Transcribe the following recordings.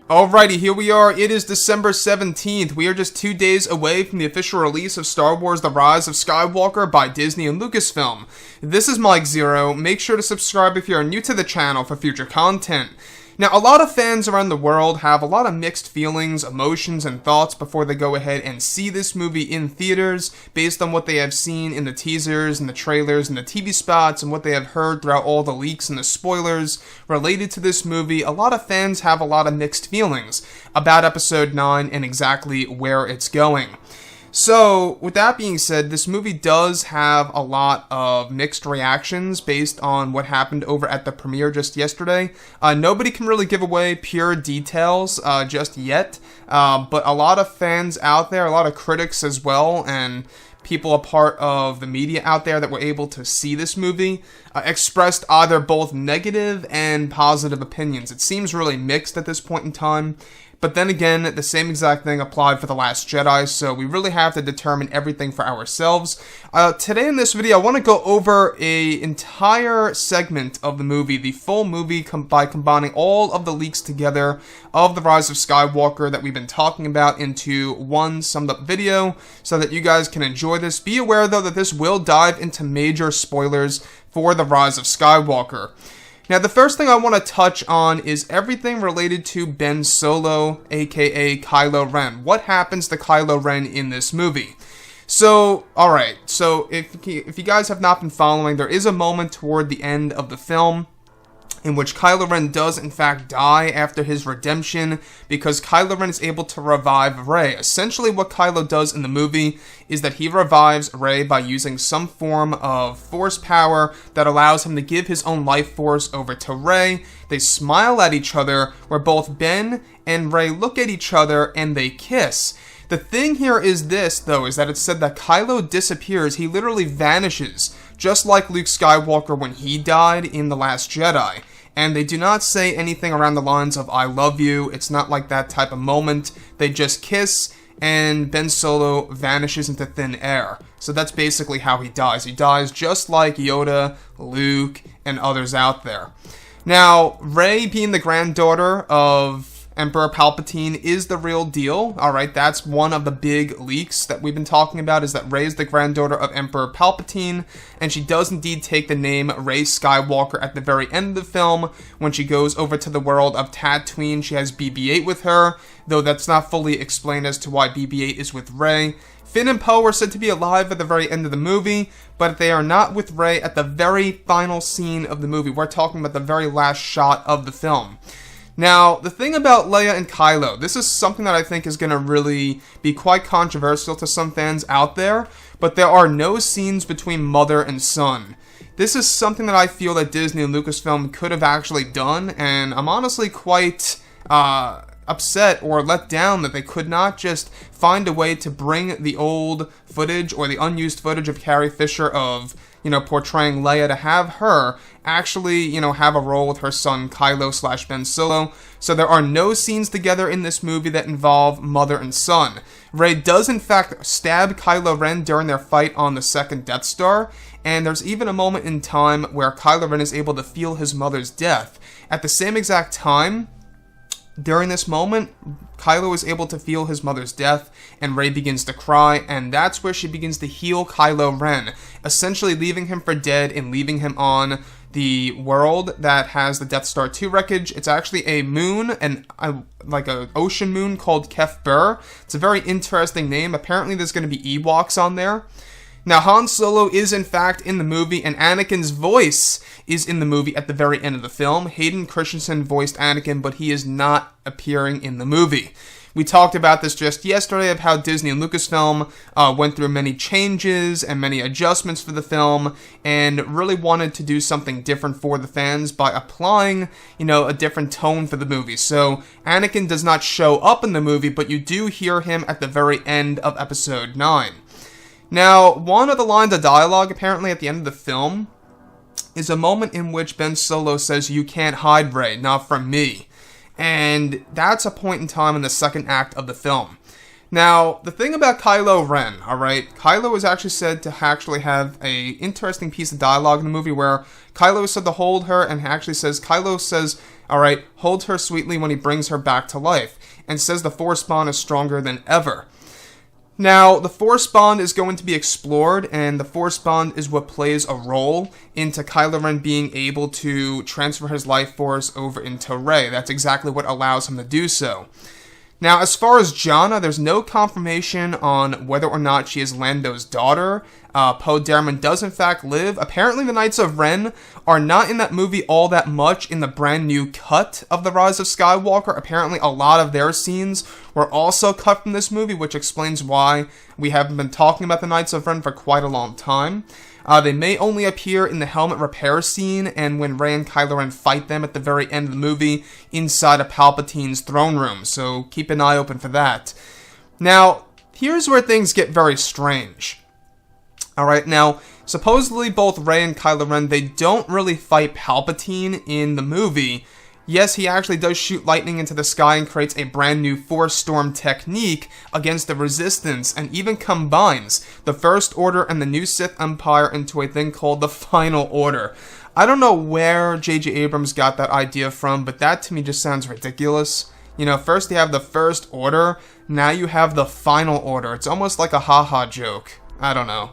Alrighty, here we are. It is December 17th. We are just 2 days away from the official release of Star Wars The Rise of Skywalker by Disney and Lucasfilm. This is Mike ZEROH. Make sure to subscribe if you are new to the channel for future content. Now, a lot of fans around the world have a lot of mixed feelings, emotions, and thoughts before they go ahead and see this movie in theaters, based on what they have seen in the teasers, and the trailers, and the TV spots, and what they have heard throughout all the leaks and the spoilers related to this movie. A lot of fans have a lot of mixed feelings about Episode 9 and exactly where it's going. So, with that being said, this movie does have a lot of mixed reactions based on what happened over at the premiere just yesterday. Nobody can really give away pure details just yet, but a lot of fans out there, a lot of critics as well, and people a part of the media out there that were able to see this movie expressed either both negative and positive opinions. It seems really mixed at this point in time. But then again, the same exact thing applied for The Last Jedi, so we really have to determine everything for ourselves. Today in this video, I want to go over an entire segment of the movie, the full movie, by combining all of the leaks together of The Rise of Skywalker that we've been talking about into one summed up video, so that you guys can enjoy this. Be aware though that this will dive into major spoilers for The Rise of Skywalker. Now, the first thing I want to touch on is everything related to Ben Solo, aka Kylo Ren. What happens to Kylo Ren in this movie? So, alright, so if you guys have not been following, there is a moment toward the end of the film in which Kylo Ren does in fact die after his redemption, because Kylo Ren is able to revive Rey. Essentially what Kylo does in the movie is that he revives Rey by using some form of force power that allows him to give his own life force over to Rey. They smile at each other, where both Ben and Rey look at each other and they kiss. The thing here is this, though, is that it's said that Kylo disappears. He literally vanishes, just like Luke Skywalker when he died in The Last Jedi. And they do not say anything around the lines of, I love you. It's not like that type of moment. They just kiss, and Ben Solo vanishes into thin air. So that's basically how he dies. He dies just like Yoda, Luke, and others out there. Now, Rey, being the granddaughter of Emperor Palpatine, is the real deal. Alright, that's one of the big leaks that we've been talking about, is that Rey is the granddaughter of Emperor Palpatine, and she does indeed take the name Rey Skywalker at the very end of the film. When she goes over to the world of Tatooine, she has BB-8 with her, though that's not fully explained as to why BB-8 is with Rey. Finn and Poe are said to be alive at the very end of the movie, but they are not with Rey at the very final scene of the movie. We're talking about the very last shot of the film. Now, the thing about Leia and Kylo, this is something that I think is going to really be quite controversial to some fans out there, but there are no scenes between mother and son. This is something that I feel that Disney and Lucasfilm could have actually done, and I'm honestly quite upset or let down that they could not just find a way to bring the old footage or the unused footage of Carrie Fisher of, portraying Leia, to have her actually, have a role with her son Kylo / Ben Solo. So there are no scenes together in this movie that involve mother and son. Rey does in fact stab Kylo Ren during their fight on the second Death Star, and there's even a moment in time where Kylo Ren is able to feel his mother's death. At the same exact time, during this moment, Kylo is able to feel his mother's death, and Rey begins to cry, and that's where she begins to heal Kylo Ren, essentially leaving him for dead and leaving him on the world that has the Death Star 2 wreckage. It's actually a moon, like an ocean moon called Kef Bir. It's a very interesting name. Apparently there's going to be Ewoks on there. Now, Han Solo is in fact in the movie, and Anakin's voice is in the movie at the very end of the film. Hayden Christensen voiced Anakin, but he is not appearing in the movie. We talked about this just yesterday, of how Disney and Lucasfilm went through many changes and many adjustments for the film, and really wanted to do something different for the fans by applying, a different tone for the movie. So, Anakin does not show up in the movie, but you do hear him at the very end of Episode 9. Now, one of the lines of dialogue, apparently at the end of the film, is a moment in which Ben Solo says, "You can't hide, Rey, not from me." And that's a point in time in the second act of the film. Now, the thing about Kylo Ren, alright, Kylo is actually said to actually have a interesting piece of dialogue in the movie where Kylo is said to hold her, and Kylo says, alright, hold her sweetly when he brings her back to life, and says the Force bond is stronger than ever. Now, the Force bond is going to be explored, and the Force bond is what plays a role into Kylo Ren being able to transfer his life force over into Rey. That's exactly what allows him to do so. Now, as far as Jannah, there's no confirmation on whether or not she is Lando's daughter. Poe Dameron does in fact live. Apparently, the Knights of Ren are not in that movie all that much in the brand new cut of The Rise of Skywalker. Apparently, a lot of their scenes were also cut from this movie, which explains why we haven't been talking about the Knights of Ren for quite a long time. They may only appear in the helmet repair scene and when Rey and Kylo Ren fight them at the very end of the movie inside of Palpatine's throne room, so keep an eye open for that. Now, here's where things get very strange. Alright, now, supposedly both Rey and Kylo Ren, they don't really fight Palpatine in the movie. Yes, he actually does shoot lightning into the sky and creates a brand new Force Storm technique against the Resistance, and even combines the First Order and the new Sith Empire into a thing called the Final Order. I don't know where J.J. Abrams got that idea from, but that to me just sounds ridiculous. You know, first you have the First Order, now you have the Final Order. It's almost like a haha joke. I don't know.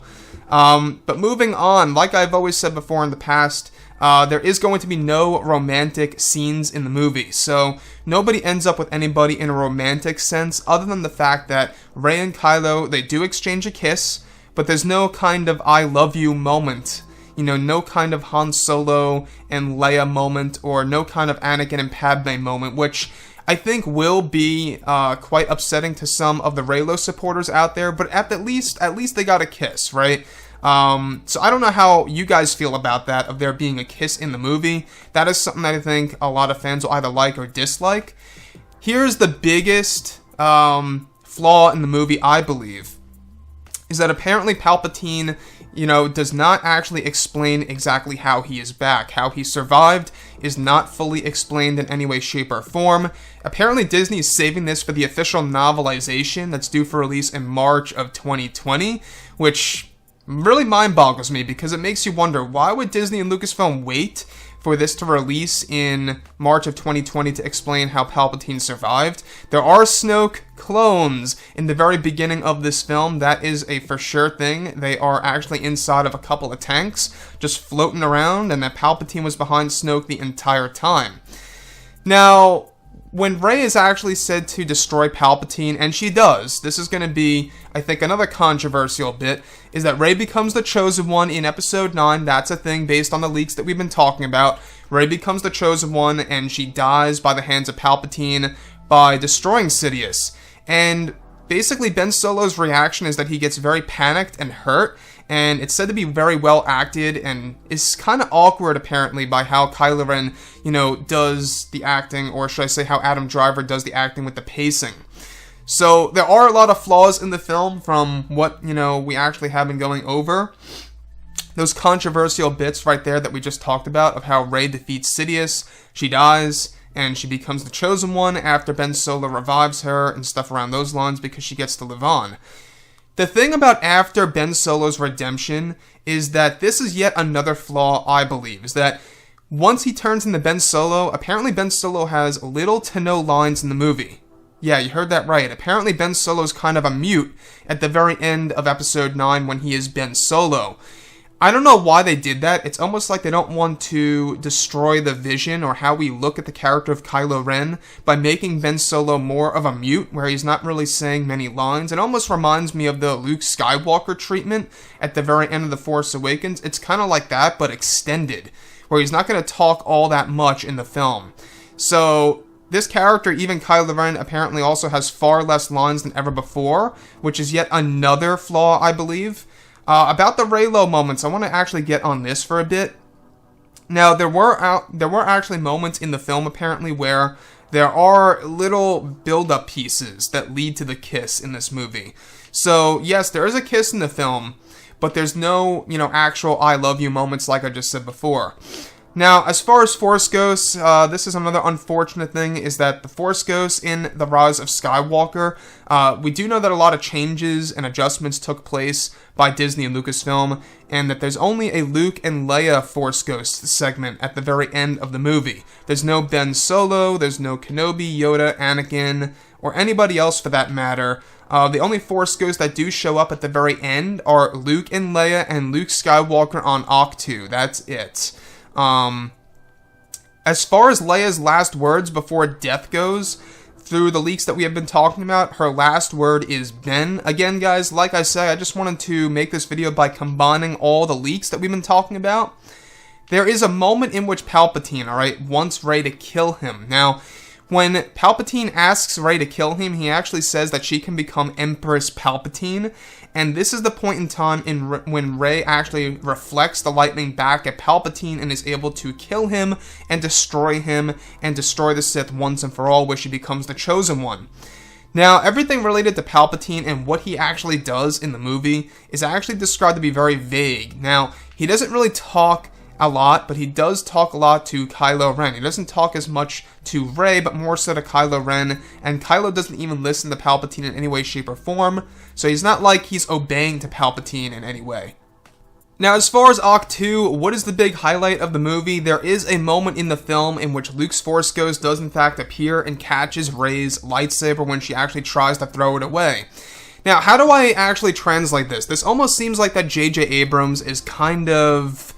But moving on, like I've always said before in the past, there is going to be no romantic scenes in the movie, so nobody ends up with anybody in a romantic sense, other than the fact that Rey and Kylo, they do exchange a kiss, but there's no kind of I love you moment. You know, no kind of Han Solo and Leia moment, or no kind of Anakin and Padme moment, which I think will be quite upsetting to some of the Reylo supporters out there, but at least they got a kiss, right? So I don't know how you guys feel about that, of there being a kiss in the movie. That is something that I think a lot of fans will either like or dislike. Here's the biggest flaw in the movie, I believe, is that apparently Palpatine, you know, does not actually explain exactly how he is back. How he survived is not fully explained in any way, shape, or form. Apparently Disney is saving this for the official novelization that's due for release in March of 2020, which really mind boggles me, because it makes you wonder, why would Disney and Lucasfilm wait for this to release in March of 2020 to explain how Palpatine survived? There are Snoke clones in the very beginning of this film. That is a for sure thing. They are actually inside of a couple of tanks, just floating around, and that Palpatine was behind Snoke the entire time. Now, when Rey is actually said to destroy Palpatine, and she does, this is going to be, I think, another controversial bit, is that Rey becomes the Chosen One in Episode 9. That's a thing based on the leaks that we've been talking about. Rey becomes the Chosen One, and she dies by the hands of Palpatine by destroying Sidious. And basically, Ben Solo's reaction is that he gets very panicked and hurt, and it's said to be very well acted, and is kind of awkward, apparently, by how Kylo Ren, you know, does the acting, or should I say how Adam Driver does the acting with the pacing. So, there are a lot of flaws in the film from what, you know, we actually have been going over. Those controversial bits right there that we just talked about, of how Rey defeats Sidious, she dies, and she becomes the Chosen One after Ben Solo revives her, and stuff around those lines, because she gets to live on. The thing about after Ben Solo's redemption is that this is yet another flaw, I believe, is that once he turns into Ben Solo, apparently Ben Solo has little to no lines in the movie. Yeah, you heard that right. Apparently Ben Solo's kind of a mute at the very end of Episode 9 when he is Ben Solo. I don't know why they did that. It's almost like they don't want to destroy the vision or how we look at the character of Kylo Ren by making Ben Solo more of a mute, where he's not really saying many lines. It almost reminds me of the Luke Skywalker treatment at the very end of The Force Awakens. It's kind of like that, but extended, where he's not going to talk all that much in the film. So this character, even Kylo Ren, apparently also has far less lines than ever before, which is yet another flaw, I believe. About the Reylo moments, I want to actually get on this for a bit. Now, there were actually moments in the film, apparently, where there are little build-up pieces that lead to the kiss in this movie. So, yes, there is a kiss in the film, but there's no, you know, actual I love you moments like I just said before. Now, as far as Force Ghosts, this is another unfortunate thing, is that the Force Ghosts in The Rise of Skywalker, we do know that a lot of changes and adjustments took place by Disney and Lucasfilm, and that there's only a Luke and Leia Force Ghost segment at the very end of the movie. There's no Ben Solo, there's no Kenobi, Yoda, Anakin, or anybody else for that matter. The only Force Ghosts that do show up at the very end are Luke and Leia and Luke Skywalker on Ahch-To. That's it. As far as Leia's last words before death goes, through the leaks that we have been talking about, her last word is Ben. Again, guys, like I said, I just wanted to make this video by combining all the leaks that we've been talking about. There is a moment in which Palpatine, alright, wants Rey to kill him. Now, when Palpatine asks Rey to kill him, he actually says that she can become Empress Palpatine, and this is the point in time when Rey actually reflects the lightning back at Palpatine and is able to kill him and destroy the Sith once and for all, where she becomes the Chosen One. Now, everything related to Palpatine and what he actually does in the movie is actually described to be very vague. Now, he doesn't really talk a lot, but he does talk a lot to Kylo Ren. He doesn't talk as much to Rey, but more so to Kylo Ren, and Kylo doesn't even listen to Palpatine in any way, shape, or form, so he's not like he's obeying to Palpatine in any way. Now, as far as Ahch-To, what is the big highlight of the movie? There is a moment in the film in which Luke's Force Ghost does in fact appear and catches Rey's lightsaber when she actually tries to throw it away. Now, how do I actually translate this? This almost seems like that J.J. Abrams is kind of,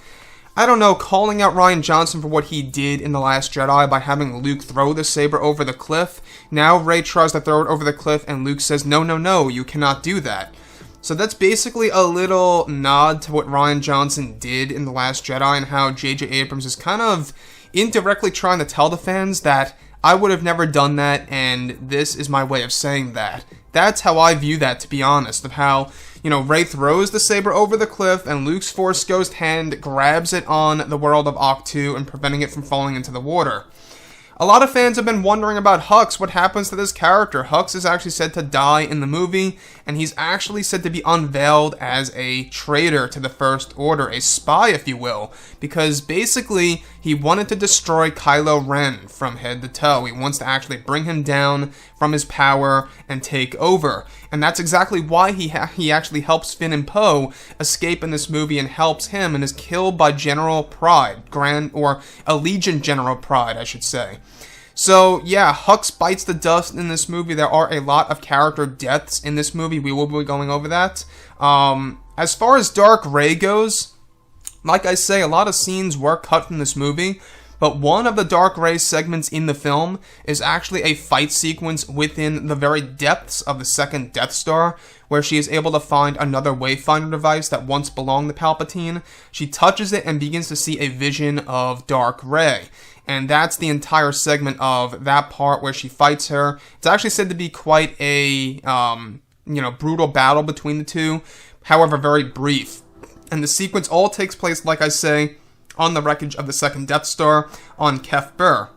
I don't know, calling out Rian Johnson for what he did in The Last Jedi by having Luke throw the saber over the cliff. Now Rey tries to throw it over the cliff and Luke says, no, no, no, you cannot do that. So that's basically a little nod to what Rian Johnson did in The Last Jedi and how J.J. Abrams is kind of indirectly trying to tell the fans that I would have never done that and this is my way of saying that. That's how I view that, to be honest, of how, you know, Rey throws the saber over the cliff and Luke's Force Ghost hand grabs it on the world of Ahch-To and preventing it from falling into the water. A lot of fans have been wondering about Hux, what happens to this character. Hux is actually said to die in the movie, and he's actually said to be unveiled as a traitor to the First Order, a spy if you will, because basically he wanted to destroy Kylo Ren from head to toe. He wants to actually bring him down from his power and take over. And that's exactly why he actually helps Finn and Poe escape in this movie and helps him and is killed by General Pryde, Allegiant General Pryde, I should say. So, yeah, Hux bites the dust in this movie. There are a lot of character deaths in this movie. We will be going over that. As far as Dark Rey goes, like I say, a lot of scenes were cut from this movie. But one of the Dark Rey segments in the film is actually a fight sequence within the very depths of the second Death Star, where she is able to find another Wayfinder device that once belonged to Palpatine. She touches it and begins to see a vision of Dark Rey. And that's the entire segment of that part where she fights her. It's actually said to be quite a, brutal battle between the two, however very brief. And the sequence all takes place, like I say, on the wreckage of the second Death Star on Kef Bir.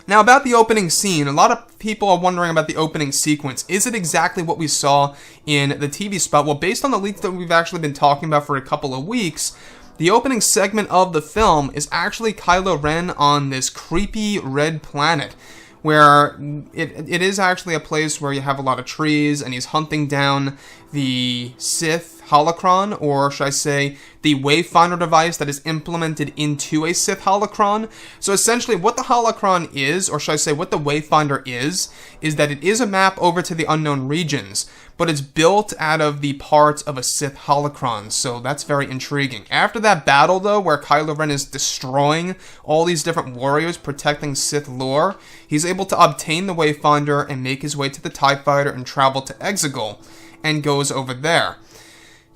Now, about the opening scene, a lot of people are wondering about the opening sequence. Is it exactly what we saw in the TV spot? Well, based on the leaks that we've actually been talking about for a couple of weeks, the opening segment of the film is actually Kylo Ren on this creepy red planet, where it is actually a place where you have a lot of trees, and he's hunting down the Sith holocron, or should I say, the Wayfinder device that is implemented into a Sith holocron. So essentially what the holocron is, or should I say what the Wayfinder is that it is a map over to the unknown regions, but it's built out of the parts of a Sith holocron, so that's very intriguing. After that battle, though, where Kylo Ren is destroying all these different warriors protecting Sith lore, he's able to obtain the Wayfinder and make his way to the TIE Fighter and travel to Exegol, and goes over there.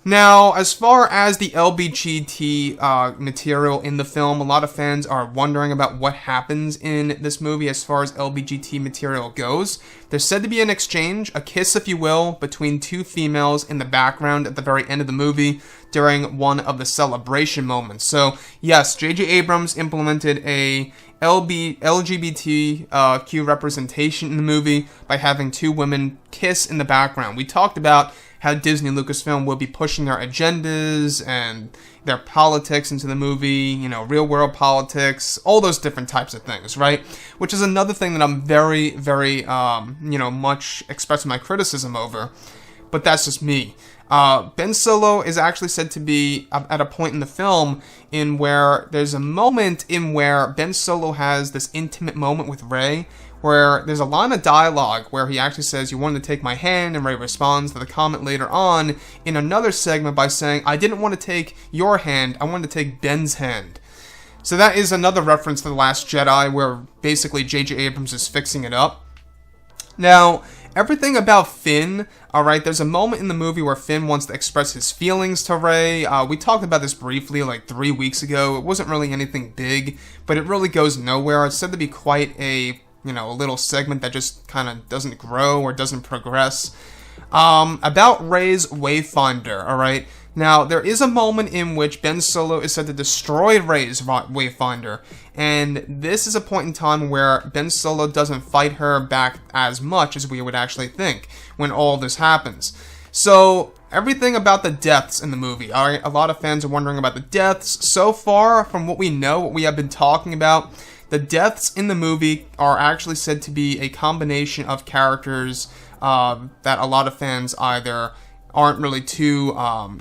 Now, as far as the LBGT material in the film, a lot of fans are wondering about what happens in this movie as far as LBGT material goes. There's said to be an exchange, a kiss if you will, between two females in the background at the very end of the movie during one of the celebration moments. So, yes, J.J. Abrams implemented a LGBTQ representation in the movie by having two women kiss in the background. We talked about how Disney and Lucasfilm will be pushing their agendas and their politics into the movie, real world politics, all those different types of things, right? Which is another thing that I'm very, very, much expressing my criticism over. But that's just me. Ben Solo is actually said to be at a point in the film in where there's a moment in where Ben Solo has this intimate moment with Rey, where there's a line of dialogue where he actually says, "You wanted to take my hand," and Rey responds to the comment later on in another segment by saying, "I didn't want to take your hand, I wanted to take Ben's hand." So that is another reference to The Last Jedi, where basically J.J. Abrams is fixing it up. Now, everything about Finn, alright, there's a moment in the movie where Finn wants to express his feelings to Rey. We talked about this briefly like 3 weeks ago. It wasn't really anything big, but it really goes nowhere. It's said to be quite a little segment that just kind of doesn't grow or doesn't progress. About Rey's Wayfinder, alright? Now, there is a moment in which Ben Solo is said to destroy Rey's Wayfinder, and this is a point in time where Ben Solo doesn't fight her back as much as we would actually think when all this happens. So, everything about the deaths in the movie, alright? A lot of fans are wondering about the deaths. So far, from what we know, what we have been talking about, the deaths in the movie are actually said to be a combination of characters that a lot of fans either aren't really too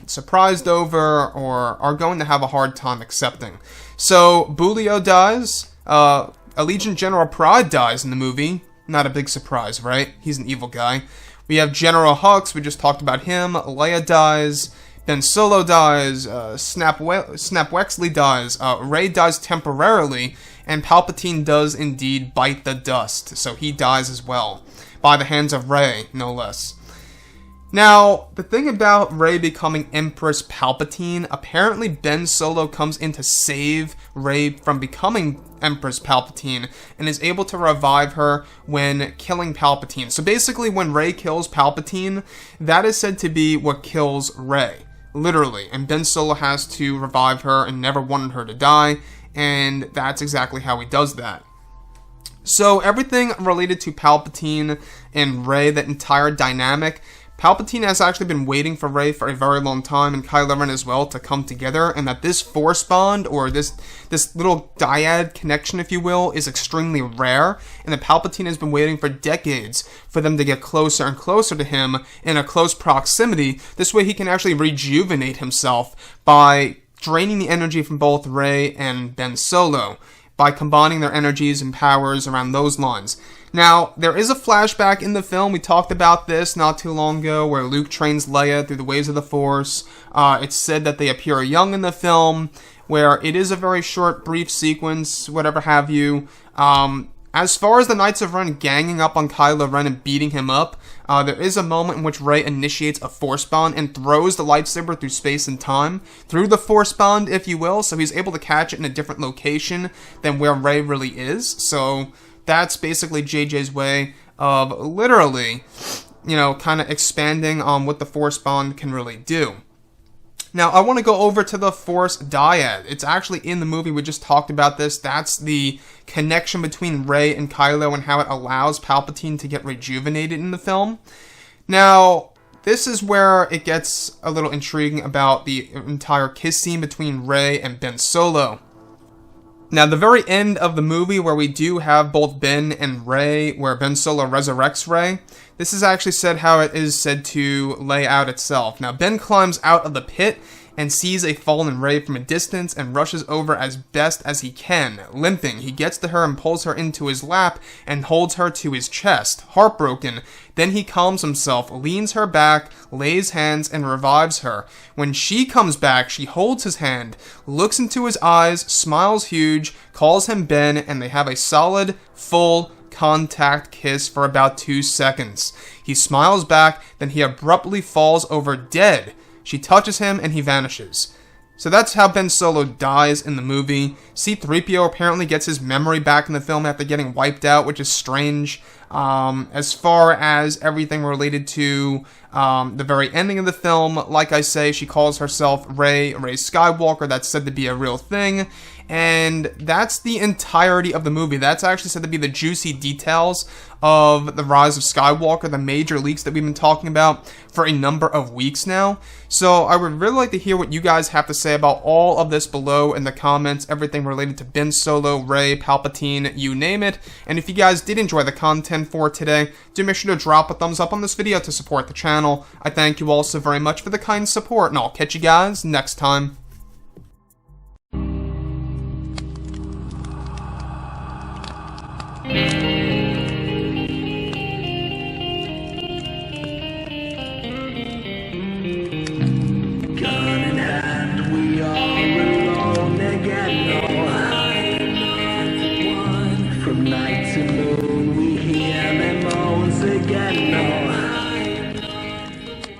surprised over or are going to have a hard time accepting. So, Bulio dies, Allegiant General Pride dies in the movie. Not a big surprise, right? He's an evil guy. We have General Hux, we just talked about him. Leia dies. Ben Solo dies. Snap Wexley dies. Rey dies temporarily. And Palpatine does indeed bite the dust, so he dies as well. By the hands of Rey, no less. Now, the thing about Rey becoming Empress Palpatine, apparently Ben Solo comes in to save Rey from becoming Empress Palpatine and is able to revive her when killing Palpatine. So basically, when Rey kills Palpatine, that is said to be what kills Rey, literally. And Ben Solo has to revive her and never wanted her to die, and that's exactly how he does that. So everything related to Palpatine and Rey, that entire dynamic, Palpatine has actually been waiting for Rey for a very long time, and Kylo Ren as well, to come together, and that this Force bond, or this little dyad connection, if you will, is extremely rare, and that Palpatine has been waiting for decades for them to get closer and closer to him in a close proximity. This way he can actually rejuvenate himself by draining the energy from both Rey and Ben Solo, by combining their energies and powers around those lines. Now, there is a flashback in the film, we talked about this not too long ago, where Luke trains Leia through the ways of the Force. It's said that they appear young in the film, where it is a very short, brief sequence, whatever have you. As far as the Knights of Ren ganging up on Kylo Ren and beating him up, there is a moment in which Rey initiates a Force bond and throws the lightsaber through space and time, through the Force bond, if you will, so he's able to catch it in a different location than where Rey really is. So that's basically JJ's way of literally, kind of expanding on what the Force bond can really do. Now, I want to go over to the Force dyad. It's actually in the movie. We just talked about this. That's the connection between Rey and Kylo and how it allows Palpatine to get rejuvenated in the film. Now, this is where it gets a little intriguing about the entire kiss scene between Rey and Ben Solo. Now, the very end of the movie, where we do have both Ben and Rey, where Ben Solo resurrects Rey, this is actually said how it is said to lay out itself. Now, Ben climbs out of the pit and sees a fallen Rey from a distance and rushes over as best as he can. Limping, he gets to her and pulls her into his lap and holds her to his chest, heartbroken. Then he calms himself, leans her back, lays hands, and revives her. When she comes back, she holds his hand, looks into his eyes, smiles huge, calls him Ben, and they have a solid, full contact kiss for about 2 seconds. He smiles back, then he abruptly falls over dead. She touches him, and he vanishes. So that's how Ben Solo dies in the movie. C-3PO apparently gets his memory back in the film after getting wiped out, which is strange. As far as everything related to the very ending of the film, like I say, she calls herself Rey Skywalker. That's said to be a real thing. And that's the entirety of the movie. That's actually said to be the juicy details of the Rise of Skywalker, the major leaks that we've been talking about for a number of weeks now. So I would really like to hear what you guys have to say about all of this below in the comments, everything related to Ben Solo, Rey, Palpatine, you name it. And if you guys did enjoy the content for today, do make sure to drop a thumbs up on this video to support the channel. I thank you all so very much for the kind support, and I'll catch you guys next time. From night to moon, we hear them moans again. No.